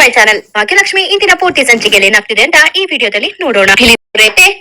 My channel Bhagyalakshmi ಇಂದಿನ ಪೂರ್ತಿ ಸಂಚಿಕೆಯಲ್ಲಿ ಏನಾಗ್ತಿದೆ ಅಂತ ಈ ವಿಡಿಯೋದಲ್ಲಿ ನೋಡೋಣ.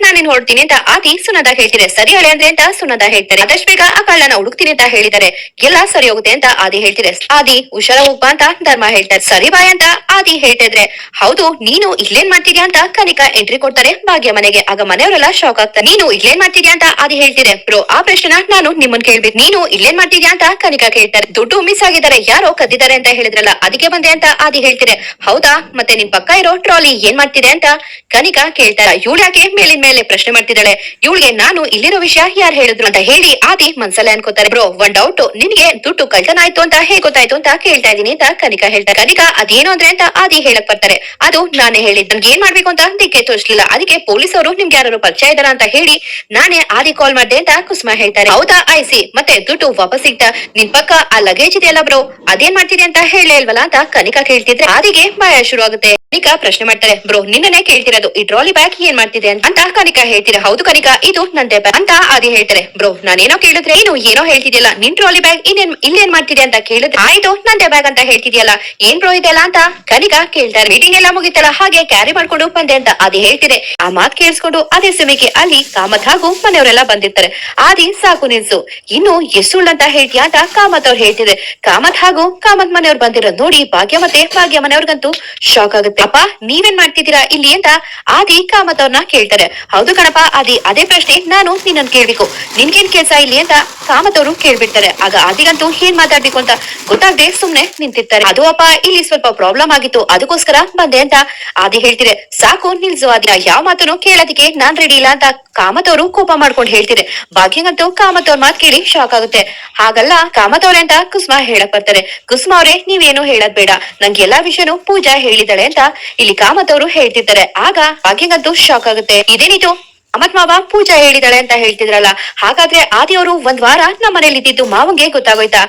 ನಾನೇನ್ ಹೊಡ್ತೀನಿ ಅಂತ ಆದಿ ಸುನಂದ ಹೇಳ್ತಿದೆ. ಸರಿ ಹಳೆ ಅಂದ್ರೆ ಅಂತ ಸುನಂದ ಹೇಳ್ತಾರೆ. ಆದಷ್ಟು ಬೇಗ ಆ ಕಳ್ಳನ ಹುಡುಕ್ತೀನಿ ಅಂತ ಹೇಳಿದ್ದಾರೆ. ಎಲ್ಲ ಸರಿ ಹೋಗುತ್ತೆ ಅಂತ ಆದಿ ಹೇಳ್ತಿದೆ. ಆದಿ ಹುಷಾರ ಹೋಗ್ಬಾ ಅಂತ ಧರ್ಮ ಹೇಳ್ತಾರೆ. ಸರಿ ಬಾಯ್ ಅಂತ ಆದಿ ಹೇಳ್ತಿದ್ರೆ, ಹೌದು ನೀನು ಇಲ್ಲೇನ್ ಮಾಡ್ತಿದ್ಯಾ ಅಂತ ಕನಿಕಾ ಎಂಟ್ರಿ ಕೊಡ್ತಾರೆ ಭಾಗ್ಯ ಮನೆಗೆ. ಆಗ ಮನೆಯವರೆಲ್ಲ ಶಾಕ್ ಆಗ್ತಾರೆ. ನೀನು ಇಲ್ಲೇನ್ ಮಾಡ್ತಿದ್ಯಾ ಅಂತ ಆದಿ ಹೇಳ್ತಿದೆ. ಬ್ರೋ ಆ ಪ್ರಶ್ನೆನ ನಾನು ನಿಮ್ಮನ್ ಕೇಳ್ಬೇಕು. ನೀನು ಇಲ್ಲೇನ್ ಮಾಡ್ತಿದ್ಯಾ ಅಂತ ಕನಿಕಾ ಕೇಳ್ತಾರೆ. ದುಡ್ಡು ಮಿಸ್ ಆಗಿದ್ದಾರೆ, ಯಾರೋ ಕದ್ದಿದ್ದಾರೆ ಅಂತ ಹೇಳಿದ್ರಲ್ಲ, ಅದಕ್ಕೆ ಬಂದೆ ಅಂತ ಆದಿ ಹೇಳ್ತಿದೆ. ಹೌದಾ, ಮತ್ತೆ ನಿಮ್ ಪಕ್ಕ ಇರೋ ಟ್ರಾಲಿ ಏನ್ ಮಾಡ್ತಿದೆ ಅಂತ ಕನಿಕಾ ಕೇಳ್ತಾರ. ಇವಳು ಯಾಕೆ ಮೇಲಿನ ಮೇಲೆ ಪ್ರಶ್ನೆ ಮಾಡ್ತಿದ್ದಾಳೆ, ಇವಳಿಗೆ ನಾನು ಇಲ್ಲಿರೋ ವಿಷಯ ಯಾರು ಹೇಳಿದ್ರು ಅಂತ ಹೇಳಿ ಆದಿ ಮನ್ಸಲ್ಲೇ ಅನ್ಕೋತಾರೆ. ಬ್ರೋ ಒಂದ್ ಡೌಟ್, ನಿನ್ಗೆ ದುಡ್ಡು ಕಳ್ತನ ಆಯ್ತು ಅಂತ ಹೇಗೆ ಗೊತ್ತಾಯ್ತು ಅಂತ ಕೇಳ್ತಾ ಇದೀನಿ ಅಂತ ಕನಿಕಾ ಹೇಳ್ತಾರೆ. ಕನಿಕಾ ಅದೇನು ಅಂದ್ರೆ ಅಂತ ಆದಿ ಹೇಳಕ್ ಬರ್ತಾರೆ. ಅದು ನಾನೇ ಹೇಳಿದ್, ನನ್ಗೆ ಏನ್ ಮಾಡ್ಬೇಕು ಅಂತ ದಿಕ್ಕೆ ತೋರಿಸ್ಲಿಲ್ಲ, ಅದಕ್ಕೆ ಪೊಲೀಸ್ ಅವರು ನಿಮ್ಗೆ ಯಾರು ಪರಿಚಯ ಇದಾರ ಅಂತ ಹೇಳಿ ನಾನೇ ಆದಿ ಕಾಲ್ ಮಾಡ್ದೆ ಅಂತ ಕುಸುಮಾ ಹೇಳ್ತಾರೆ. ಹೌದಾ ಐಸಿ, ಮತ್ತೆ ದುಡ್ಡು ವಾಪಸ್ ಸಿಗ್ತಾ ನಿನ್ ಪಕ್ಕ ಆ ಲಗೇಜ್ ಇದೆಯಲ್ಲ ಬ್ರೋ, ಅದೇನ್ ಮಾಡ್ತಿದೆ ಅಂತ ಹೇಳೇ ಇಲ್ವಲ್ಲ ಅಂತ ಕನಿಕಾ ಕೇಳ್ತಿದ್ರೆ ಆದಿಗೆ ಭಯ ಶುರು ಆಗುತ್ತೆ. ಕನಿಕಾ ಪ್ರಶ್ನೆ ಮಾಡ್ತಾರೆ. ಬ್ರೋ ನಿನ್ನೆ ಕೇಳ್ತಿರೋದು ಈ ಟ್ರಾಲಿ ಬ್ಯಾಗ್ ಏನ್ ಮಾಡ್ತಿದೆ ಅಂತ ಕನಿಕಾ ಹೇಳ್ತೀರಾ. ಹೌದು ಕನಿಕಾ, ಇದು ನಂದೇ ಬ್ಯಾಗ್ ಅಂತ ಆದಿ ಹೇಳ್ತಾರೆ. ಬ್ರೋ ನಾನೇನೋ ಕೇಳಿದ್ರೆ ನೀನು ಏನೋ ಹೇಳ್ತಿದ್ಯಲ್ಲ, ನಿನ್ ಟ್ರಾಲಿ ಬ್ಯಾಗ್ ಇಲ್ಲೇನ್ ಮಾಡ್ತಿದೆ ಅಂತ ಕೇಳಿದ್ರೆ ಆಯ್ತು ನಂದೇ ಬ್ಯಾಗ್ ಅಂತ ಹೇಳ್ತಿದ್ಯಲ್ಲ, ಏನ್ ಬ್ರೋ ಇದೆಲ್ಲ ಅಂತ ಕನಿಕಾ ಕೇಳ್ತಾರೆ. ಮೀಟಿಂಗ್ ಎಲ್ಲ ಮುಗಿತಲ್ಲ, ಹಾಗೆ ಕ್ಯಾರಿ ಮಾಡ್ಕೊಂಡು ಬಂದೆ ಅಂತ ಆದಿ ಹೇಳ್ತಿದೆ. ಆ ಮಾತ್ ಕೇಳಿಸ್ಕೊಂಡು ಅದೇ ಸಮಯಕ್ಕೆ ಅಲ್ಲಿ ಕಾಮತ್ ಹಾಗೂ ಮನೆಯವರೆಲ್ಲ ಬಂದಿರ್ತಾರೆ. ಆದಿ ಸಾಕು ನಿಲ್ಸು, ಇನ್ನು ಎಷ್ಟು ಅಂತ ಹೇಳ್ತೀಯಾ ಅಂತ ಕಾಮತ್ ಅವ್ರು ಹೇಳ್ತಿದೆ. ಕಾಮತ್ ಹಾಗೂ ಕಾಮತ್ ಮನೆಯವ್ರು ಬಂದಿರೋದ್ ನೋಡಿ ಭಾಗ್ಯ ಮತ್ತೆ ಭಾಗ್ಯ ಮನೆಯವ್ರಿಗಂತೂ ಶಾಕ್ ಆಗುತ್ತೆ. ಅಪ್ಪ ನೀವೇನ್ ಮಾಡ್ತಿದ್ದೀರಾ ಇಲ್ಲಿ ಅಂತ ಆದಿ ಕಾಮತ್ ಅವ್ರನ್ನ ಕೇಳ್ತಾರೆ. ಹೌದು ಕಣಪ್ಪ ಆದಿ, ಅದೇ ಪ್ರಶ್ನೆ ನಾನು ನಿನ್ನನ್ ಕೇಳ್ಬೇಕು, ನಿನ್ಗೇನ್ ಕೆಲ್ಸ ಇಲ್ಲಿ ಅಂತ ಕಾಮತ್ ಅವರು ಕೇಳ್ಬಿಡ್ತಾರೆ. ಆಗ ಆದಿಗಂತೂ ಏನ್ ಮಾತಾಡ್ಬೇಕು ಅಂತ ಗೊತ್ತಾಗದೆ ಸುಮ್ನೆ ನಿಂತಿರ್ತಾರೆ. ಅದು ಅಪ್ಪ ಇಲ್ಲಿ ಸ್ವಲ್ಪ ಪ್ರಾಬ್ಲಮ್ ಆಗಿತ್ತು, ಅದಕ್ಕೋಸ್ಕರ ಬಂದೆ ಅಂತ ಆದಿ ಹೇಳ್ತಿದೆ. ಸಾಕು ನಿಲ್ಸು ಆದಿ, ಯಾವ ಮಾತನ್ನು ಕೇಳೋದಿಕ್ಕೆ ನಾನ್ ರೆಡಿ ಇಲ್ಲ ಅಂತ ಕಾಮತ್ ಅವರು ಕೋಪ ಮಾಡ್ಕೊಂಡು ಹೇಳ್ತಿದೆ. ಭಾಗ್ಯಂಗಂತೂ ಕಾಮತ್ ಅವ್ರ ಮಾತ್ ಕೇಳಿ ಶಾಕ್ ಆಗುತ್ತೆ. ಹಾಗಲ್ಲ ಕಾಮತ್ ಅವ್ರೆ ಅಂತ ಕುಸುಮಾ ಹೇಳಕ್ ಬರ್ತಾರೆ. ಕುಸುಮಾ ಅವ್ರೆ ನೀವೇನು ಹೇಳದ್ ಬೇಡ, ನಂಗೆ ಎಲ್ಲಾ ವಿಷಯನೂ ಪೂಜಾ ಹೇಳಿದಾಳೆ ಅಂತ ಇಲ್ಲಿ ಕಾಮತ್ ಅವರು ಹೇಳ್ತಿದ್ದಾರೆ. ಆಗ ಭಾಗ್ಯಂಗಂತೂ ಶಾಕ್ ಆಗುತ್ತೆ. ಇದೇನಿದು ಕಾಮತ್ ಮಾವ ಪೂಜಾ ಹೇಳಿದಾಳೆ ಅಂತ ಹೇಳ್ತಿದ್ರಲ್ಲ, ಹಾಗಾದ್ರೆ ಆದಿ ಅವರು ಒಂದ್ ವಾರ ನಮ್ಮ ಮನೇಲಿ ಇದ್ದಿದ್ದು ಮಾವಂಗೆ ಗೊತ್ತಾಗೋಯ್ತಾ?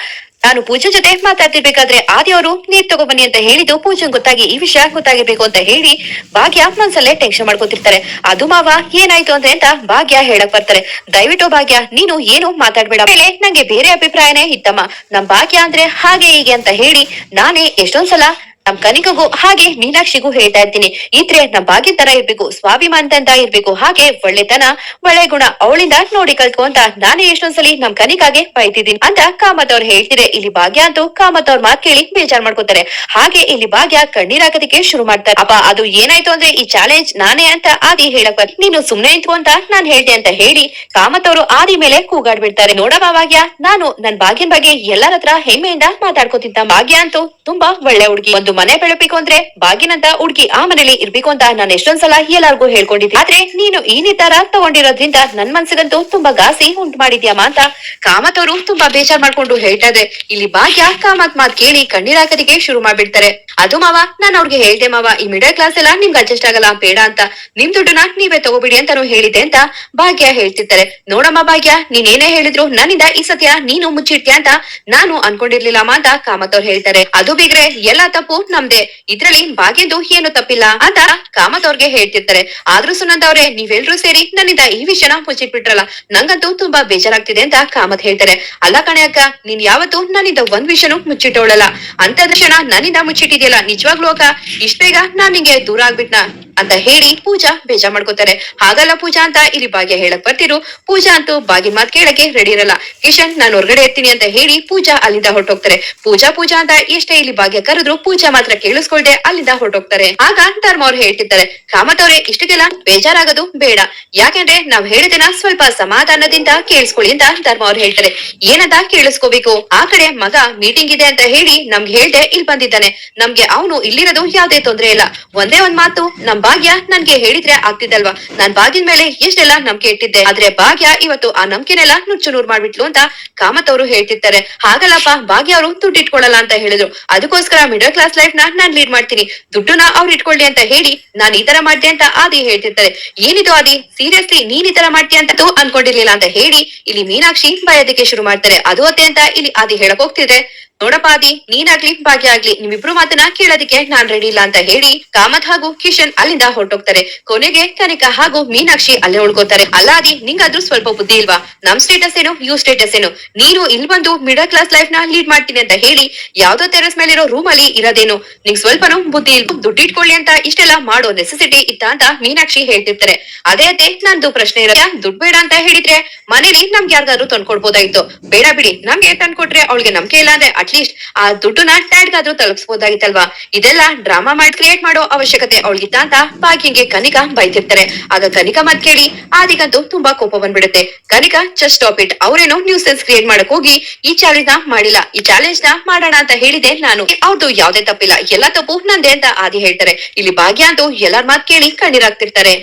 ನಾನು ಪೂಜೆ ಜೊತೆ ಮಾತಾಡ್ತಿರ್ಬೇಕಾದ್ರೆ ಆದಿ ಅವರು ನೀರ್ ತಗೊಬನ್ನಿ ಅಂತ ಹೇಳಿದ್ದು ಪೂಜನ್ ಗೊತ್ತಾಗಿ ಈ ವಿಷಯ ಗೊತ್ತಾಗಿರ್ಬೇಕು ಅಂತ ಹೇಳಿ ಭಾಗ್ಯ ಮನ್ಸಲ್ಲೇ ಟೆನ್ಷನ್ ಮಾಡ್ಕೊತಿರ್ತಾರೆ. ಅದು ಮಾವ ಏನಾಯ್ತು ಅಂದ್ರೆ ಅಂತ ಭಾಗ್ಯ ಹೇಳಕ್ ಬರ್ತಾರೆ. ದಯವಿಟ್ಟು ಭಾಗ್ಯ ನೀನು ಏನು ಮಾತಾಡ್ಬೇಡ, ಮೇಲೆ ನಂಗೆ ಬೇರೆ ಅಭಿಪ್ರಾಯನೇ ಇತ್ತಮ್ಮ, ನಮ್ ಭಾಗ್ಯ ಅಂದ್ರೆ ಹಾಗೆ ಹೀಗೆ ಅಂತ ಹೇಳಿ ನಾನೇ ಎಷ್ಟೊಂದ್ಸಲ ನಮ್ ಕನಿಕಗೂ ಹಾಗೆ ಮೀನಾಕ್ಷಿಗೂ ಹೇಳ್ತಾ ಇರ್ತೀನಿ, ಇದ್ರೆ ನಮ್ ಭಾಗ್ಯದ ತರ ಇರ್ಬೇಕು, ಸ್ವಾಭಿಮಾನದಿಂದ ಇರ್ಬೇಕು, ಹಾಗೆ ಒಳ್ಳೆತನ ಒಳ್ಳೆ ಗುಣ ಅವಳಿಂದ ನೋಡಿ ಕಲ್ತ್ಕೊ ಅಂತ ನಾನೇ ಎಷ್ಟೊಂದ್ಸಲಿ ನಮ್ ಕನಿಕಾಗೆ ಬೈತಿದ್ದೀನಿ ಅಂತ ಕಾಮತ್ ಅವ್ರು ಹೇಳ್ತಿದ್ರೆ. ಇಲ್ಲಿ ಭಾಗ್ಯ ಅಂತೂ ಕಾಮತ್ ಅವ್ರ ಮಾತ್ ಕೇಳಿ ಬೇಜಾರ್ ಮಾಡ್ಕೋತಾರೆ. ಹಾಗೆ ಇಲ್ಲಿ ಭಾಗ್ಯ ಕಣ್ಣೀರ್ ಹಾಕೋದಕ್ಕೆ ಶುರು ಮಾಡ್ತಾರೆ. ಅಪ್ಪ ಅದು ಏನಾಯ್ತು ಅಂದ್ರೆ ಈ ಚಾಲೆಂಜ್ ನಾನೇ ಅಂತ ಆದಿ ಹೇಳಕ್ ಬರ್ತೀನಿ, ನೀನು ಸುಮ್ನೆ ನಿಂತ್ಕೊ ಅಂತ ನಾನ್ ಹೇಳ್ದೆ ಅಂತ ಹೇಳಿ ಕಾಮತ್ ಅವರು ಆದಿ ಮೇಲೆ ಕೂಗಾಡ್ಬಿಡ್ತಾರೆ. ನೋಡಮ್ಮ ಭಾಗ್ಯ, ನಾನು ನನ್ ಭಾಗ್ಯನ್ ಬಗ್ಗೆ ಎಲ್ಲರ ಹತ್ರ ಹೆಮ್ಮೆಯಿಂದ ಮಾತಾಡ್ಕೋತಿದ್ದ, ಭಾಗ್ಯ ಅಂತೂ ತುಂಬಾ ಒಳ್ಳೆ ಹುಡುಗಿ, ಒಂದು ಮನೆ ಬೆಳಬೇಕು ಅಂದ್ರೆ ಭಾಗ್ಯನಂತ ಹುಡುಗಿ ಆ ಮನೇಲಿ ಇರ್ಬೇಕು ಅಂತ ನಾನು ಎಷ್ಟೊಂದ್ಸಲ ಎಲ್ಲಾರ್ಗು ಹೇಳ್ಕೊಂಡಿದ್ದೆ, ಆದ್ರೆ ನೀನು ಈ ನಿರ್ಧಾರ ತಗೊಂಡಿರೋದ್ರಿಂದ ನನ್ ಮನ್ಸಿಗಂತೂ ತುಂಬಾ ಗಾಸಿ ಉಂಟು ಮಾಡಿದ್ಯಮ್ಮ ಅಂತ ಕಾಮತ್ ಅವರು ತುಂಬಾ ಬೇಜಾರ್ ಮಾಡ್ಕೊಂಡು ಹೇಳ್ತಾ ಇದೆ. ಇಲ್ಲಿ ಭಾಗ್ಯ ಕಾಮತ್ ಮಾತ್ ಕೇಳಿ ಕಣ್ಣೀರ್ ಹಾಕೋದಿಕ್ಕೆ ಶುರು ಮಾಡ್ಬಿಡ್ತಾರೆ. ಅದು ಮಾವ ನಾನು ಅವ್ರಿಗೆ ಹೇಳ್ದೆ ಮಾವ, ಈ ಮಿಡಲ್ ಕ್ಲಾಸ್ ಎಲ್ಲ ನಿಮ್ಗೆ ಅಡ್ಜಸ್ಟ್ ಆಗಲ್ಲ ಬೇಡ ಅಂತ, ನಿಮ್ ದುಡ್ಡನ್ನ ನೀವೇ ತಗೋಬಿಡಿ ಅಂತಾನು ಹೇಳಿದೆ ಅಂತ ಭಾಗ್ಯ ಹೇಳ್ತಿರ್ತಾರೆ. ನೋಡಮ್ಮ ಭಾಗ್ಯ, ನೀನೇನೇ ಹೇಳಿದ್ರು ನನ್ನಿಂದ ಈ ಸತ್ಯ ನೀನು ಮುಚ್ಚಿಡ್ತೀಯ ಅಂತ ನಾನು ಅನ್ಕೊಂಡಿರ್ಲಿಲ್ಲಮ್ಮ ಅಂತ ಕಾಮತ್ ಅವ್ರು ಹೇಳ್ತಾರೆ. ಅದು ಬಿಗ್ರೆ ಎಲ್ಲಾ ತಪ್ಪು ನಮ್ದೆ, ಇದ್ರಲ್ಲಿ ಭಾಗ್ಯಂದು ಏನು ತಪ್ಪಿಲ್ಲ ಅಂತ ಕಾಮತ್ ಅವ್ರಿಗೆ ಹೇಳ್ತಿರ್ತಾರೆ. ಆದ್ರೂ ಸುನಂದ ಅವ್ರೆ ನೀವೆಲ್ರೂ ಸೇರಿ ನನ್ನಿಂದ ಈ ವಿಷಯನ ಮುಚ್ಚಿಟ್ಬಿಟ್ರಲ್ಲ, ನಂಗಂತೂ ತುಂಬಾ ಬೇಜಾರಾಗ್ತಿದೆ ಅಂತ ಕಾಮತ್ ಹೇಳ್ತಾರೆ. ಅಲ್ಲ ಕಣೆ ಅಕ್ಕ, ನೀನ್ ಯಾವತ್ತೂ ನನ್ನಿಂದ ಒಂದ್ ವಿಷಯನೂ ಮುಚ್ಚಿಟ್ಟೋಳಲ್ಲ, ಅಂತ ವಿಷಯನ ನನ್ನಿಂದ ಮುಚ್ಚಿಟ್ಟಿದ್ಯಲ್ಲ, ನಿಜವಾಗ್ಲೂ ಅಕ್ಕ ಇಷ್ಟ ಬೇಗ ನಾನ್ ನಿಂಗೆ ದೂರ ಆಗ್ಬಿಟ್ನಾ ಅಂತ ಹೇಳಿ ಪೂಜಾ ಬೇಜಾರ್ ಮಾಡ್ಕೋತಾರೆ. ಹಾಗಲ್ಲ ಪೂಜಾ ಅಂತ ಇಲ್ಲಿ ಭಾಗ್ಯ ಹೇಳಕ್ ಬರ್ತಿರು. ಪೂಜಾ ಅಂತೂ ಭಾಗ್ಯನ್ ಮಾತ್ ಕೇಳಕ್ಕೆ ರೆಡಿ ಇರಲ್ಲ. ಕಿಶನ್ ನಾನು ಹೊರಗಡೆ ಇರ್ತೀನಿ ಅಂತ ಹೇಳಿ ಪೂಜಾ ಅಲ್ಲಿಂದ ಹೊರಟೋಗ್ತಾರೆ. ಪೂಜಾ ಪೂಜಾ ಅಂತ ಎಷ್ಟೇ ಇಲ್ಲಿ ಭಾಗ್ಯ ಕರೆದ್ರು ಪೂಜಾ ಮಾತ್ರ ಕೇಳಿಸ್ಕೊಳ್ದೆ ಅಲ್ಲಿಂದ ಹೊರಟೋಗ್ತಾರೆ. ಆಗ ಧರ್ಮ ಅವ್ರು ಹೇಳ್ತಿದ್ದಾರೆ, ಕಾಮತ್ ಅವ್ರೆ ಇಷ್ಟಕ್ಕೆಲ್ಲ ಬೇಜಾರಾಗೋದು ಬೇಡ, ಯಾಕೆಂದ್ರೆ ನಾವ್ ಹೇಳಿದನ ಸ್ವಲ್ಪ ಸಮಾಧಾನದಿಂದ ಕೇಳಿಸ್ಕೊಳ್ಳಿ ಅಂತ ಧರ್ಮ ಅವ್ರು ಹೇಳ್ತಾರೆ. ಏನಂತ ಕೇಳಿಸ್ಕೋಬೇಕು, ಆ ಕಡೆ ಮಗ ಮೀಟಿಂಗ್ ಇದೆ ಅಂತ ಹೇಳಿ ನಮ್ಗೆ ಹೇಳ್ದೆ ಇಲ್ಲಿ ಬಂದಿದ್ದಾನೆ, ನಮ್ಗೆ ಅವನು ಇಲ್ಲಿರೋದು ಯಾವ್ದೇ ತೊಂದ್ರೆ ಇಲ್ಲ, ಒಂದೇ ಒಂದ್ ಮಾತು ನಮ್ ಭಾಗ್ಯ ನನ್ಗೆ ಹೇಳಿದ್ರೆ ಆಗ್ತಿದ್ದಲ್ವಾ, ನಾನ್ ಭಾಗ್ಯದ ಮೇಲೆ ಎಷ್ಟೆಲ್ಲ ನಂಬಿಕೆ ಇಟ್ಟಿದ್ದೆ, ಆದ್ರೆ ಭಾಗ್ಯ ಇವತ್ತು ಆ ನಂಬಿಕೆನೆಲ್ಲ ನುಚ್ಚು ನೂರ್ ಮಾಡ್ಬಿಟ್ಲು ಅಂತ ಕಾಮತ್ ಅವರು ಹೇಳ್ತಿರ್ತಾರೆ. ಹಾಗಲ್ಲಪ್ಪ, ಭಾಗ್ಯ ಅವರು ದುಡ್ಡು ಇಟ್ಕೊಳ್ಳಲ್ಲ ಅಂತ ಹೇಳಿದ್ರು, ಅದಕ್ಕೋಸ್ಕರ ಮಿಡಲ್ ಕ್ಲಾಸ್ ಲೈಫ್ ನಾನ್ ಲೀಡ್ ಮಾಡ್ತೀನಿ, ದುಡ್ಡನ್ನ ಅವ್ರು ಇಟ್ಕೊಳ್ಳಿ ಅಂತ ಹೇಳಿ ನಾನ್ ಈ ತರ ಮಾಡ್ದೆ ಅಂತ ಆದಿ ಹೇಳ್ತಿರ್ತಾರೆ. ಏನಿದು ಆದಿ, ಸೀರಿಯಸ್ಲಿ ನೀನ್ ಈ ತರ ಮಾಡ್ತೀಯ ಅಂತ ಅನ್ಕೊಂಡಿರ್ಲಿಲ್ಲ ಅಂತ ಹೇಳಿ ಇಲ್ಲಿ ಮೀನಾಕ್ಷಿ ಬಯೋದಕ್ಕೆ ಶುರು ಮಾಡ್ತಾರೆ. ಅದು ಅತ್ತೆ ಅಂತ ಇಲ್ಲಿ ಆದಿ ಹೇಳಕ್ ಹೋಗ್ತಿದ್ರೆ ನೋಡಪ್ಪ ಆದಿ, ನೀನಾಗ್ಲಿ ಭಾಗ್ಯ ಆಗ್ಲಿ ನಿಮ್ಮಿಬ್ರು ಮಾತನ್ನ ಕೇಳೋದಿಕ್ಕೆ ನಾನ್ ರೆಡಿ ಇಲ್ಲ ಅಂತ ಹೇಳಿ ಕಾಮತ್ ಹಾಗೂ ಕಿಶನ್ ಅಲ್ಲಿಂದ ಹೊರಟೋಗ್ತಾರೆ. ಕೊನೆಗೆ ಕನಿಕಾ ಹಾಗೂ ಮೀನಾಕ್ಷಿ ಅಲ್ಲೇ ಉಳ್ಕೋತಾರೆ. ಅಲ್ಲ ಆದಿ, ನಿಂಗಾದ್ರೂ ಸ್ವಲ್ಪ ಬುದ್ಧಿ ಇಲ್ವಾ? ನಮ್ ಸ್ಟೇಟಸ್ ಏನು, ಯು ಸ್ಟೇಟಸ್ ಏನು? ನೀನು ಇಲ್ಲಿ ಬಂದು ಮಿಡಲ್ ಕ್ಲಾಸ್ ಲೈಫ್ ನ ಲೀಡ್ ಮಾಡ್ತೀನಿ ಅಂತ ಹೇಳಿ ಯಾವ್ದೋ ಟೆರೆಸ್ ಮೇಲಿರೋ ರೂಮ್ ಅಲ್ಲಿ ಇರೋದೇನು? ನಿಂಗ್ ಸ್ವಲ್ಪನೂ ಬುದ್ಧಿ ಇಲ್ಲ. ದುಡ್ಡಿಟ್ಕೊಳ್ಳಿ ಅಂತ ಇಷ್ಟೆಲ್ಲ ಮಾಡೋ ನೆಸೆಸಿಟಿ ಇತ್ತ ಅಂತ ಮೀನಾಕ್ಷಿ ಹೇಳ್ತಿರ್ತಾರೆ. ಅದೇ ಅದೇ ನಂದು ಪ್ರಶ್ನೆ ಇರೋದು, ದುಡ್ಡು ಬೇಡ ಅಂತ ಹೇಳಿದ್ರೆ ಮನೇಲಿ ನಮ್ಗೆ ಯಾರಿಗಾದ್ರೂ ತಂದ್ಕೊಡ್ಬೋದಾಗಿತ್ತು. ಬೇಡ ಬಿಡಿ, ನಮ್ಗೆ ತಂದ್ಕೊಟ್ರೆ ಅವಳಿಗೆ ನಂಬಿಕೆ ಇಲ್ಲ ಅಂದ್ರೆ ಅಟ್ಲೀಸ್ಟ್ ಆ ದುಡ್ಡನ್ನ ಡ್ಯಾಡ್ಗಾದ್ರೂ ತಲುಪಿಸಬಹುದಾಗಿತ್ತಲ್ವಾ? ಇದೆಲ್ಲ ಡ್ರಾಮಾ ಮಾಡಿ ಕ್ರಿಯೇಟ್ ಮಾಡೋ ಅವಶ್ಯಕತೆ ಅವಳಿಗಿತ್ತ ಅಂತ ಭಾಗ್ಯಂಗೆ ಕನಿಕಾ ಬೈತಿರ್ತಾರೆ. ಆಗ ಕನಿಕಾ ಮಾತ್ ಕೇಳಿ ಆದಿಗಂತೂ ತುಂಬಾ ಕೋಪ ಬಂದ್ಬಿಡುತ್ತೆ. ಕನಿಕಾ ಜಸ್ಟ್ ಸ್ಟಾಪ್ ಇಟ್, ಅವ್ರೇನೋ ನ್ಯೂಸೆನ್ಸ್ ಕ್ರಿಯೇಟ್ ಮಾಡಕ್ ಹೋಗಿ ಈ ಚಾಲೆಂಜ್ ನ ಮಾಡಿಲ್ಲ, ಈ ಚಾಲೆಂಜ್ ನ ಮಾಡೋಣ ಅಂತ ಹೇಳಿದೆ ನಾನು. ಅವ್ರದ್ದು ಯಾವ್ದೇ ತಪ್ಪಿಲ್ಲ, ಎಲ್ಲಾ ತಪ್ಪು ನಂದೆ ಅಂತ ಆದಿ ಹೇಳ್ತಾರೆ. ಇಲ್ಲಿ ಭಾಗ್ಯ ಅಂತೂ ಎಲ್ಲಾರ್ ಮಾತ್ ಕೇಳಿ ಕಣ್ಣೀರಾಗ್ತಿರ್ತಾರೆ.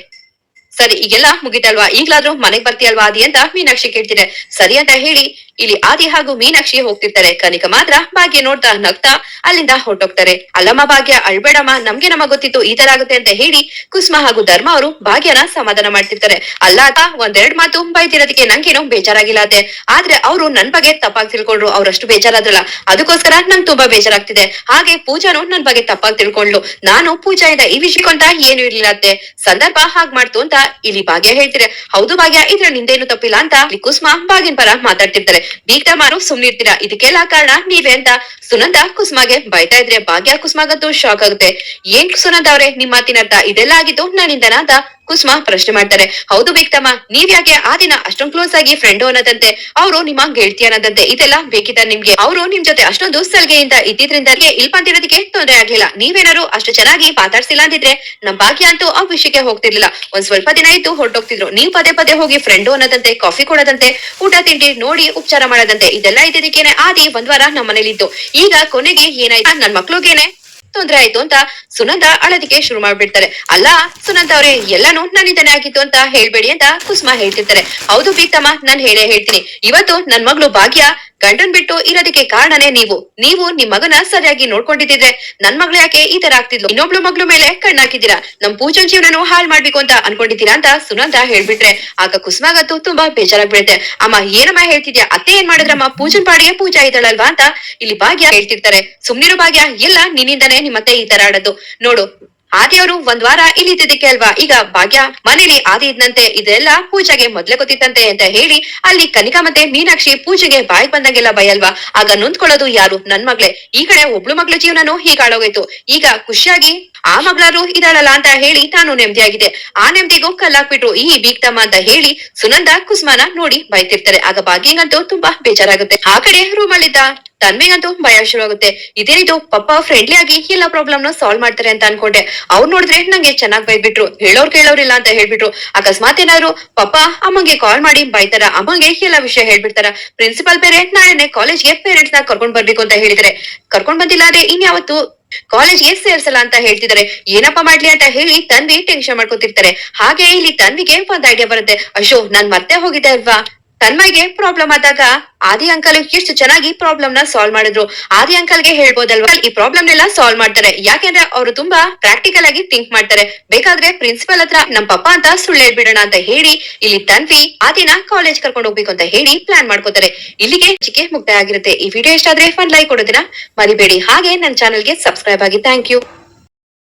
ಸರಿ, ಈಗೆಲ್ಲ ಮುಗಿತಲ್ವಾ, ಈಗ್ಲಾದ್ರೂ ಮನೆಗ್ ಬರ್ತೀಯಲ್ವಾ ಆದಿ ಅಂತ ಮೀನಾಕ್ಷಿ ಕೇಳ್ತಿದೆ. ಸರಿ ಅಂತ ಹೇಳಿ ಇಲ್ಲಿ ಆದಿ ಹಾಗೂ ಮೀನಾಕ್ಷಿ ಹೋಗ್ತಿರ್ತಾರೆ. ಕನಿಕ ಮಾತ್ರ ಭಾಗ್ಯ ನೋಡ್ತಾ ನಗ್ತಾ ಅಲ್ಲಿಂದ ಹೊರಟೋಗ್ತಾರೆ. ಅಲ್ಲಮ್ಮ ಭಾಗ್ಯ, ಅಳ್ಬೇಡಮ್ಮ, ನಮ್ಗೆ ಗೊತ್ತಿತ್ತು ಈ ತರ ಆಗುತ್ತೆ ಅಂತ ಹೇಳಿ ಕುಸುಮ ಹಾಗೂ ಧರ್ಮ ಅವರು ಭಾಗ್ಯನ ಸಮಾಧಾನ ಮಾಡ್ತಿರ್ತಾರೆ. ಅಲ್ಲ ಆತ ಒಂದೆರಡ್ ಮಾತು ಬೈತಿರೋದಕ್ಕೆ ನಂಗೇನೋ ಬೇಜಾರಾಗಿಲ್ಲ ಅದೇ, ಆದ್ರೆ ಅವರು ನನ್ ಬಗ್ಗೆ ತಪ್ಪಾಗಿ ತಿಳ್ಕೊಂಡ್ರು, ಅವ್ರಷ್ಟು ಬೇಜಾರಾದ್ರಲ್ಲ, ಅದಕ್ಕೋಸ್ಕರ ನಂಗೆ ತುಂಬಾ ಬೇಜಾರಾಗ್ತಿದೆ. ಹಾಗೆ ಪೂಜಾನು ನನ್ ಬಗ್ಗೆ ತಪ್ಪಾಗಿ ತಿಳ್ಕೊಂಡ್ಲು. ನಾನು ಪೂಜಾಯಿಂದ ಈ ವಿಷಯಕ್ಕೊಂತ ಏನು ಇರ್ಲಿಲ್ಲ ಅತ್ತೆ, ಸಂದರ್ಭ ಹಾಗ್ ಮಾಡ್ತು ಅಂತ ಇಲ್ಲಿ ಭಾಗ್ಯ ಹೇಳ್ತಿರೆ. ಹೌದು ಭಾಗ್ಯ, ಇದ್ರ ನಿಂದೇನು ತಪ್ಪಿಲ್ಲ ಅಂತ ಇಲ್ಲಿ ಕುಸುಮ ಭಾಗ್ಯನ್ ಪರ ಮಾತಾಡ್ತಿರ್ತಾರೆ. ಬೀಗ್ತಮಾರು ಸುಮ್ನಿರ್ತೀರಾ, ಇದಕ್ಕೆಲ್ಲ ಕಾರಣ ನೀವೇ ಅಂತ ಸುನಂದ ಕುಸುಮಾಗೆ ಬೈತಾ ಇದ್ರೆ ಭಾಗ್ಯ ಕುಸುಮಾಗಂತೂ ಶಾಕ್ ಆಗುತ್ತೆ. ಏನ್ ಸುನಂದ ಅವ್ರೆ ನಿಮ್ ಮಾತಿನ ಅರ್ಥ? ಇದೆಲ್ಲ ಆಗಿದ್ದು ನನ್ನಿಂದನ ಅಂತ ಕುಸುಮ ಪ್ರಶ್ನೆ ಮಾಡ್ತಾರೆ. ಹೌದು ಬೇಕ್ತಮ್ಮ, ನೀವ್ ಯಾಕೆ ಆ ದಿನ ಅಷ್ಟೊಂದು ಕ್ಲೋಸ್ ಆಗಿ ಫ್ರೆಂಡ್ ಅನ್ನೋದಂತೆ, ಅವರು ನಿಮ್ಮ ಗೆಳತಿ ಅನ್ನೋದಂತೆ, ಇದೆಲ್ಲ ಬೇಕಿತ್ತ ನಿಮ್ಗೆ? ಅವರು ನಿಮ್ ಜೊತೆ ಅಷ್ಟೊಂದು ಸಲ್ಗೆಯಿಂದ ಇದ್ದಿದ್ರಿಂದ ಇಲ್ಲಿ ಬಂದಿರೋದಕ್ಕೆ ತೊಂದರೆ ಆಗ್ಲಿಲ್ಲ. ನೀವೇನಾರು ಅಷ್ಟು ಚೆನ್ನಾಗಿ ಮಾತಾಡ್ಸಿಲ್ಲ ಅಂದಿದ್ರೆ ನಮ್ ಭಾಗ್ಯ ಅಂತೂ ಆ ವಿಷಯಕ್ಕೆ ಹೋಗ್ತಿರ್ಲಿಲ್ಲ. ಒಂದ್ ಸ್ವಲ್ಪ ದಿನ ಇದ್ದು ಹೊರಟೋಗ್ತಿದ್ರು. ನೀವ್ ಪದೇ ಪದೇ ಹೋಗಿ ಫ್ರೆಂಡು ಅನ್ನೋದಂತೆ, ಕಾಫಿ ಕೊಡೋದಂತೆ, ಊಟ ತಿಂಡಿ ನೋಡಿ ಉಪಚಾರ ಮಾಡೋದಂತೆ, ಇದೆಲ್ಲ ಇದ್ದಿದ್ದಕ್ಕೇನೆ ಆದಿ ಒಂದ್ ವಾರ ನಮ್ಮ ಮನೇಲಿದ್ದು. ಈಗ ಕೊನೆಗೆ ಏನಾಯ್ತು, ನನ್ ಮಕ್ಳಿಗೇನೆ ತೊಂದ್ರೆ ಆಯ್ತು ಅಂತ ಸುನಂದ ಅಳದಿಕ್ಕೆ ಶುರು ಮಾಡ್ಬಿಡ್ತಾರೆ. ಅಲ್ಲ ಸುನಂದ ಅವ್ರೆ, ಎಲ್ಲಾನು ನನ್ನಿಂದನೇ ಆಗಿತ್ತು ಅಂತ ಹೇಳ್ಬೇಡಿ ಅಂತ ಕುಸುಮ ಹೇಳ್ತಿರ್ತಾರೆ. ಹೌದು ಬೀಗ್ತಮ್ಮ, ನಾನ್ ಹೇಳೇ ಹೇಳ್ತೀನಿ. ಇವತ್ತು ನನ್ ಮಗಳು ಭಾಗ್ಯ ಗಂಡನ್ ಬಿಟ್ಟು ಇರೋದಕ್ಕೆ ಕಾರಣನೇ ನೀವು ನಿಮ್ ಮಗನ ಸರಿಯಾಗಿ ನೋಡ್ಕೊಂಡಿದ್ರೆ ನನ್ ಮಗಳು ಯಾಕೆ ಈ ತರ ಆಗ್ತಿದ್ಲು? ಇನ್ನೊಬ್ಳು ಮಗಳು ಮೇಲೆ ಕಣ್ಣಾಕಿದ್ದೀರಾ, ನಮ್ ಪೂಜನ್ ಜೀವನನು ಹಾಳ್ ಮಾಡ್ಬೇಕು ಅಂತ ಅನ್ಕೊಂಡಿದ್ದೀರಾ ಅಂತ ಸುನಂದ ಹೇಳ್ಬಿಟ್ರೆ ಆಗ ಕುಸುಮಾಗಂತೂ ತುಂಬಾ ಬೇಜಾರಾಗ್ಬಿಡುತ್ತೆ. ಅಮ್ಮ ಏನಮ್ಮ ಹೇಳ್ತಿದ್ಯಾ? ಅತ್ತೆ ಏನ್ ಮಾಡಿದ್ರಮ್ಮ? ಪೂಜನ್ ಪಾಡಿಗೆ ಪೂಜಾ ಇದ್ದಾಳಲ್ವಾ ಅಂತ ಇಲ್ಲಿ ಭಾಗ್ಯ ಹೇಳ್ತಿರ್ತಾರೆ. ಸುಮ್ನಿರು ಭಾಗ್ಯ, ಎಲ್ಲ ನಿನ್ನಿಂದಾನೆ ನಿಮ್ಮತ್ತೆ ಈ ತರ ಆಡೋದು. ನೋಡು, ಆದಿಯವರು ಒಂದ್ ವಾರ ಇಲ್ಲಿ ಇದ್ದಿದ್ದಕ್ಕೆ ಅಲ್ವಾ ಈಗ ಭಾಗ್ಯ ಮನೇಲಿ ಆದಿ ಇದ್ನಂತೆ, ಇದೆಲ್ಲ ಪೂಜೆಗೆ ಮೊದ್ಲೇ ಗೊತ್ತಿತ್ತಂತೆ ಅಂತ ಹೇಳಿ ಅಲ್ಲಿ ಕನಿಕಾ ಮತ್ತೆ ಮೀನಾಕ್ಷಿ ಪೂಜೆಗೆ ಬಾಯಿ ಬಂದಂಗೆಲ್ಲ ಭಯಲ್ವಾ? ಆಗ ನೊಂದ್ಕೊಳ್ಳೋದು ಯಾರು? ನನ್ ಮಗ್ಳೆ. ಈ ಕಡೆ ಒಬ್ಳು ಮಗ್ಳ ಜೀವನನು ಹೀಗಾಳೋಗೋಯ್ತು. ಈಗ ಖುಷಿಯಾಗಿ ಆ ಮಗಳಾರು ಇದಾಳಲ್ಲ ಅಂತ ಹೇಳಿ ನಾನು ನೆಮ್ಮದಿಯಾಗಿದೆ. ಆ ನೆಮ್ಮದಿಗೂ ಕಲ್ಲಾಕ್ಬಿಟ್ರು ಈ ಬೀಗ್ತಮ್ಮ ಅಂತ ಹೇಳಿ ಸುನಂದ ಕುಸುಮನ ನೋಡಿ ಬೈತಿರ್ತಾರೆ. ಆಗ ಭಾಗ್ಯಂಗಂತೂ ತುಂಬಾ ಬೇಜಾರಾಗುತ್ತೆ. ಆ ಕಡೆ ರೂಮ್ ಅಲ್ಲಿದ್ದ ತನ್ವಿಗಂತೂ ಭಯ ಶುರುವಾಗುತ್ತೆ. ಇದೇನಿದು, ಪಪ್ಪ ಫ್ರೆಂಡ್ಲಿ ಆಗಿ ಎಲ್ಲ ಪ್ರಾಬ್ಲಮ್ ನ ಸಾಲ್ವ್ ಮಾಡ್ತಾರೆ ಅಂತ ಅನ್ಕೊಂಡೆ. ಅವ್ರು ನೋಡಿದ್ರೆ ನಂಗೆ ಚೆನ್ನಾಗ್ ಬೈದ್ಬಿಟ್ರು, ಕೇಳೋರಿಲ್ಲ ಅಂತ ಹೇಳ್ಬಿಟ್ರು. ಅಕಸ್ಮಾತ್ ಏನಾದ್ರು ಪಪ್ಪ ಅಮ್ಮಂಗೆ ಕಾಲ್ ಮಾಡಿ ಬೈತಾರ, ಅಮ್ಮಂಗೆ ಎಲ್ಲ ವಿಷಯ ಹೇಳ್ಬಿಡ್ತಾರ. ಪ್ರಿನ್ಸಿಪಲ್ ಬೇರೆ ನಾಳೆನೆ ಕಾಲೇಜ್ಗೆ ಪೇರೆಂಟ್ಸ್ ನ ಕರ್ಕೊಂಡ್ ಬರ್ಬೇಕು ಅಂತ ಹೇಳಿದ್ರೆ, ಕರ್ಕೊಂಡ್ ಬಂದಿಲ್ಲ ಅಂದ್ರೆ ಇನ್ಯಾವತ್ತು ಕಾಲೇಜ್ಗೆ ಸೇರ್ಸಲ್ಲ ಅಂತ ಹೇಳ್ತಿದ್ದಾರೆ. ಏನಪ್ಪಾ ಮಾಡ್ಲಿ ಅಂತ ಹೇಳಿ ತನ್ವಿ ಟೆನ್ಷನ್ ಮಾಡ್ಕೊತಿರ್ತಾರೆ. ಹಾಗೆ ಇಲ್ಲಿ ತನ್ವಿಗೆ ಒಂದ್ ಐಡಿಯಾ ಬರುತ್ತೆ. ಅಶೋ, ನಾನ್ ಮತ್ತೆ ಹೋಗಿದ್ದೆ ಅಲ್ವಾ, ತನ್ಮಯ್ಗೆ ಪ್ರಾಬ್ಲಮ್ ಆದಾಗ ಆದಿ ಅಂಕಲ್ ಎಷ್ಟು ಚೆನ್ನಾಗಿ ಪ್ರಾಬ್ಲಮ್ ನ ಸಾಲ್ವ್ ಮಾಡಿದ್ರು. ಆದಿ ಅಂಕಲ್ಗೆ ಹೇಳ್ಬೋದಲ್ವಾ ಈ ಪ್ರಾಬ್ಲಮ್ ನೆಲ್ಲ ಸಾಲ್ವ್ ಮಾಡ್ತಾರೆ. ಯಾಕೆಂದ್ರೆ ಅವರು ತುಂಬಾ ಪ್ರಾಕ್ಟಿಕಲ್ ಆಗಿ ಥಿಂಕ್ ಮಾಡ್ತಾರೆ. ಬೇಕಾದ್ರೆ ಪ್ರಿನ್ಸಿಪಲ್ ಹತ್ರ ನಮ್ ಪಪ್ಪ ಅಂತ ಸುಳ್ಳು ಹೇಳ್ಬಿಡೋಣ ಅಂತ ಹೇಳಿ ಇಲ್ಲಿ ತನ್ವಿ ಆದಿನ ಕಾಲೇಜ್ ಕರ್ಕೊಂಡು ಹೋಗ್ಬೇಕು ಅಂತ ಹೇಳಿ ಪ್ಲಾನ್ ಮಾಡ್ಕೋತಾರೆ. ಇಲ್ಲಿಗೆ ಚಿಕ್ಕೆ ಮುಕ್ತಾಯ ಆಗಿರುತ್ತೆ. ಈ ವಿಡಿಯೋ ಇಷ್ಟ ಆದ್ರೆ ಫನ್ ಲೈಕ್ ಕೊಡೋದಿನ ಮರಿಬೇಡಿ. ಹಾಗೆ ನನ್ನ ಚಾನಲ್ಗೆ ಸಬ್ಸ್ಕ್ರೈಬ್ ಆಗಿ. Thank you.